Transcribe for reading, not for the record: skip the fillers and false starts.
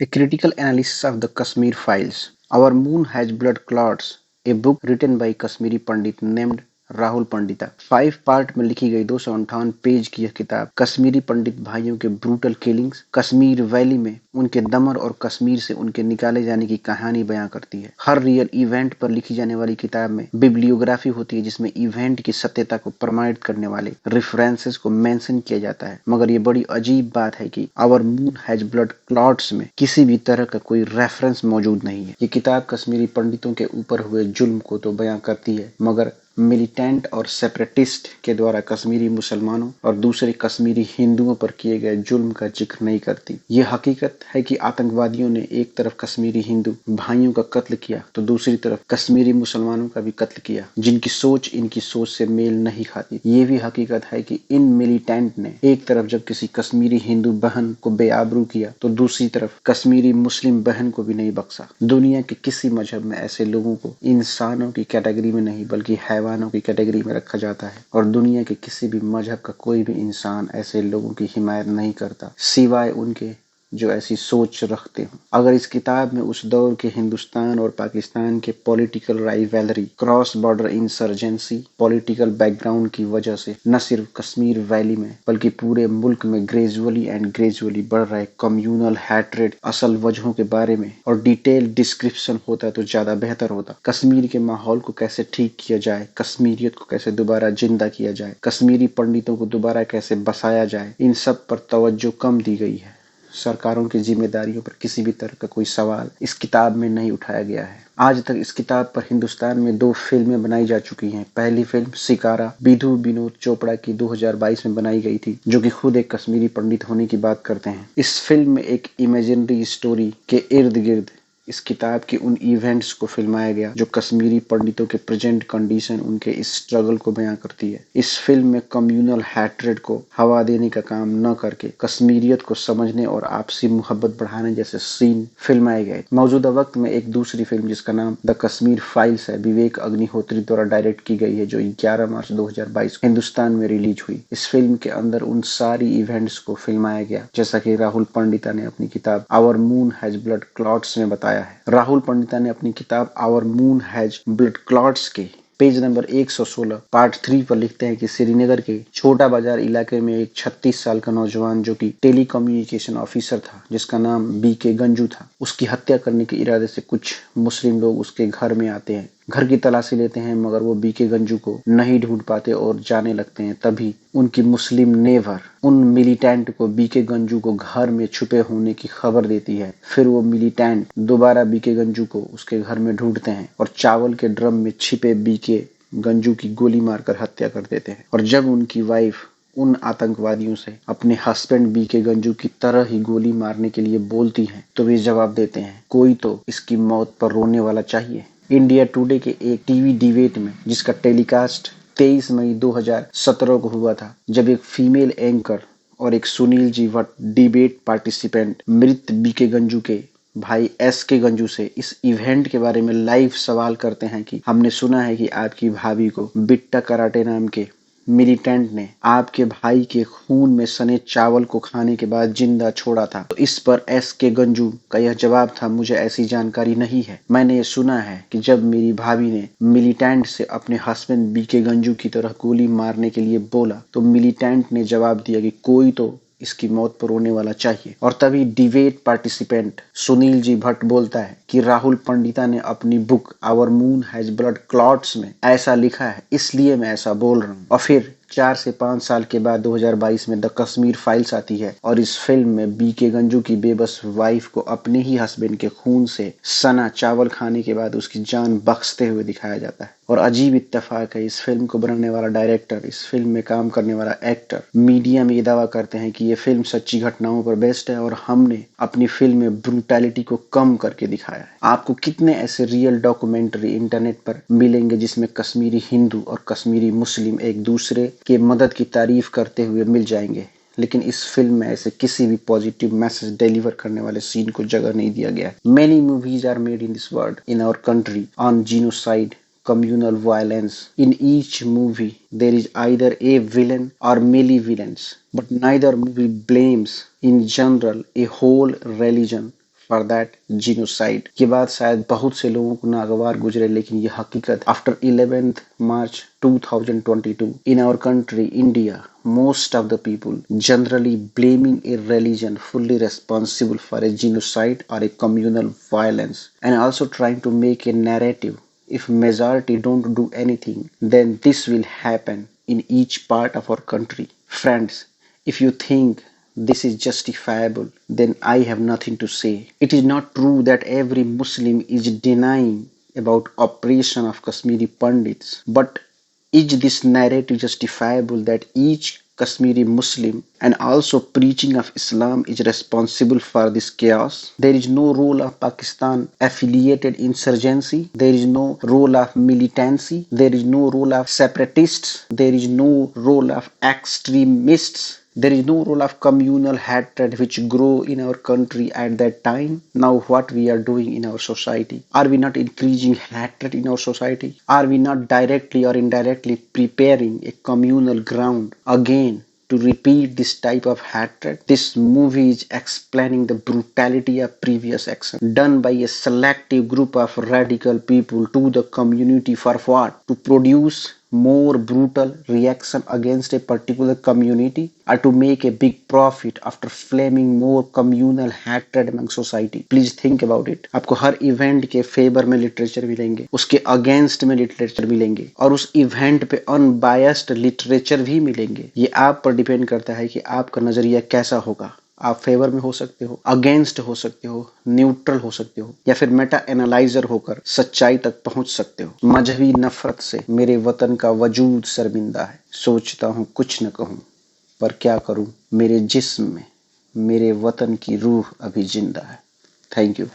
A critical analysis of the Kashmir Files. Our Moon Has Blood Clots, a book written by Kashmiri Pandit named Rahul Pandita 5 part में लिखी गई 258 page की यह किताब कश्मीरी पंडित भाइयों के ब्रूटल किलिंग्स, कश्मीर वैली में उनके दमन और कश्मीर से उनके निकाले जाने की कहानी बयां करती है। हर रियल इवेंट पर लिखी जाने वाली किताब में बिब्लियोग्राफी होती है जिसमें इवेंट की सत्यता को प्रमाणित करने वाले रेफरेंसेस को मेंशन किया जाता है। मगर ये बड़ी अजीब बात है कि our moon has blood clots में किसी भी तरह का कोई रेफरेंस मौजूद नहीं है। ये किताब कश्मीरी पंडितों के ऊपर हुए जुल्म को तो बयां करती है मगर मिलिटेंट और सेपरेटिस्ट के द्वारा कश्मीरी मुसलमानों और दूसरे कश्मीरी हिंदुओं पर किए गए जुल्म का जिक्र नहीं करती। ये हकीकत है कि आतंकवादियों ने एक तरफ कश्मीरी हिंदू भाइयों का कत्ल किया तो दूसरी तरफ कश्मीरी मुसलमानों का भी कत्ल किया जिनकी सोच इनकी सोच से मेल नहीं खाती। ये भी हकीकत है कि इन मिलिटेंट ने एक तरफ जब किसी कश्मीरी हिंदू बहन को बेआबरू किया तो दूसरी तरफ कश्मीरी मुस्लिम बहन को भी नहीं बख्शा। दुनिया के किसी मजहब में ऐसे लोगों को इंसानों की कैटेगरी में नहीं बल्कि हैवानों की कैटेगरी में रखा जाता है और दुनिया के किसी भी मजहब का कोई भी इंसान ऐसे लोगों की हिमायत नहीं करता सिवाय उनके जो ऐसी सोच रखते हो। अगर इस किताब में उस दौर के हिंदुस्तान और पाकिस्तान के political rivalry, cross border insurgency, political background की वजह से न सिर्फ कश्मीर वैली में बल्कि पूरे मुल्क में ग्रेजुअली बढ़ रहे कम्युनल हैट्रेड असल वजहों के बारे में और डिटेल डिस्क्रिप्शन होता तो ज्यादा बेहतर होता। कश्मीर के माहौल को कैसे ठीक किया जाए, कश्मीरियत को कैसे दोबारा जिंदा किया जाए, कश्मीरी पंडितों को दोबारा कैसे बसाया जाए, इन सब पर तवज्जो कम दी गई है। सरकारों की जिम्मेदारियों पर किसी भी तरह का कोई सवाल इस किताब में नहीं उठाया गया है। आज तक इस किताब पर हिंदुस्तान में 2 फिल्में बनाई जा चुकी हैं। पहली फिल्म शिकारा विधु विनोद चोपड़ा की 2022 में बनाई गई थी जो कि खुद एक कश्मीरी पंडित होने की बात करते हैं। इस फिल्म में एक इमेजिनरी स्टोरी के इर्द गिर्द इस किताब के उन इवेंट्स को फिल्माया गया जो कश्मीरी पंडितों के प्रेजेंट कंडीशन, उनके इस स्ट्रगल को बयां करती है। इस फिल्म में कम्युनल हैट्रेड को हवा देने का काम न करके कश्मीरियत को समझने और आपसी मोहब्बत बढ़ाने जैसे सीन फिल्माए गए। मौजूदा वक्त में एक दूसरी फिल्म जिसका नाम द कश्मीर फाइल्स है, विवेक अग्निहोत्री द्वारा डायरेक्ट की गई है, जो 11 मार्च 2022 हिंदुस्तान में रिलीज हुई। इस फिल्म के अंदर उन सारी इवेंट्स को फिल्माया गया जैसा कि राहुल पंडिता ने अपनी किताब our moon has blood clots में बताया है। राहुल पंडिता ने अपनी किताब our moon has blood clots के पेज नंबर 116 पार्ट 3 पर लिखते हैं कि श्रीनगर के छोटा बाजार इलाके में एक 36 साल का नौजवान जो कि टेलीकम्युनिकेशन ऑफिसर था जिसका नाम बीके गंजू था, उसकी हत्या करने के इरादे से कुछ मुस्लिम लोग उसके घर में आते हैं, घर की तलाशी लेते हैं मगर वो बीके गंजू को नहीं ढूंढ पाते और जाने लगते हैं। तभी उनकी मुस्लिम नेवर उन मिलिटेंट को बीके गंजू को घर में छुपे होने की खबर देती है। फिर वो मिलिटेंट दोबारा बीके गंजू को उसके घर में ढूंढते हैं और चावल के ड्रम में छिपे बीके गंजू की गोली मारकर हत्या कर देते हैं। और जब उनकी वाइफ उन आतंकवादियों से अपने हस्बैंड बीके गंजू की तरह ही गोली मारने के लिए बोलती हैं तो वे जवाब देते हैं कोई तो इसकी मौत पर रोने वाला चाहिए। इंडिया टुडे के एक टीवी डिबेट में जिसका टेलीकास्ट 23 मई 2017 को हुआ था, जब एक फीमेल एंकर और एक सुनील जी भट्ट डिबेट पार्टिसिपेंट मृत बीके गंजू के भाई एस के गंजू से इस इवेंट के बारे में लाइव सवाल करते हैं कि हमने सुना है कि आपकी भाभी को बिट्टा कराटे नाम के मिलिटेंट ने आपके भाई के खून में सने चावल को खाने के बाद जिंदा छोड़ा था, तो इस पर एस के गंजू का यह जवाब था मुझे ऐसी जानकारी नहीं है। मैंने ये सुना है कि जब मेरी भाभी ने मिलिटेंट से अपने हस्बैंड बीके गंजू की तरह गोली मारने के लिए बोला तो मिलिटेंट ने जवाब दिया कि कोई तो इसकी मौत पर रोने वाला चाहिए। और तभी डिबेट पार्टिसिपेंट सुनील जी भट्ट बोलता है कि राहुल पंडिता ने अपनी book our moon has blood clots में ऐसा लिखा है इसलिए मैं ऐसा बोल रहा हूँ। और फिर 4 से 5 साल के बाद 2022 में द कश्मीर फाइल्स आती है और इस फिल्म में बीके गंजू की बेबस वाइफ को अपने ही हस्बैंड के खून से सना चावल खाने के बाद उसकी जान बख्शते हुए दिखाया जाता है। और अजीब इत्तेफाक है, इस फिल्म को बनाने वाला डायरेक्टर, इस फिल्म में काम करने वाला एक्टर मीडिया में ये दावा करते हैं कि ये फिल्म सच्ची घटनाओं पर बेस्ड है और हमने अपनी फिल्म में ब्रूटैलिटी को कम करके दिखाया है। आपको कितने ऐसे रियल डॉक्यूमेंट्री इंटरनेट पर मिलेंगे जिसमें कश्मीरी हिंदू और कश्मीरी मुस्लिम एक दूसरे के मदद की तारीफ करते हुए मिल जाएंगे, लेकिन इस फिल्म में ऐसे किसी भी पॉजिटिव मैसेज डिलीवर करने वाले सीन को जगह नहीं दिया गया है। Many movies are made in this world in our country on genocide, communal violence. In each movie, there is either a villain or many villains, but neither movie blames, in general, a whole religion for that genocide. ये बात शायद बहुत से लोगों को नागवार गुजरे, लेकिन ये हकीकत। After 11th March 2022 in our country India, most of the people generally blaming a religion fully responsible for a genocide or a communal violence, and also trying to make a narrative. If majority don't do anything, then this will happen in each part of our country. Friends, if you think this is justifiable, then I have nothing to say. It is not true that every Muslim is denying about oppression of Kashmiri Pandits, but is this narrative justifiable that each Kashmiri Muslim and also preaching of Islam is responsible for this chaos? There is no role of Pakistan affiliated insurgency. There is no role of militancy. There is no role of separatists. There is no role of extremists. There is no role of communal hatred which grew in our country at that time. Now what we are doing in our society? Are we not increasing hatred in our society? Are we not directly or indirectly preparing a communal ground again to repeat this type of hatred? This movie is explaining the brutality of previous action done by a selective group of radical people to the community. For what? To produce more brutal reaction against a particular community, or to make a big profit after flaming more communal hatred among society? Please think about it. आपको हर event के favour में literature मिलेंगे, उसके against में literature मिलेंगे, और उस event पे अनबायस्ड लिटरेचर भी मिलेंगे। ये आप पर डिपेंड करता है कि आपका नजरिया कैसा होगा। आप फेवर में हो सकते हो, अगेंस्ट हो सकते हो, न्यूट्रल हो सकते हो, या फिर मेटा एनालाइजर होकर सच्चाई तक पहुंच सकते हो। मजहबी नफरत से मेरे वतन का वजूद शर्मिंदा है। सोचता हूं कुछ न कहूं, पर क्या करूं, मेरे जिस्म में मेरे वतन की रूह अभी जिंदा है। Thank you.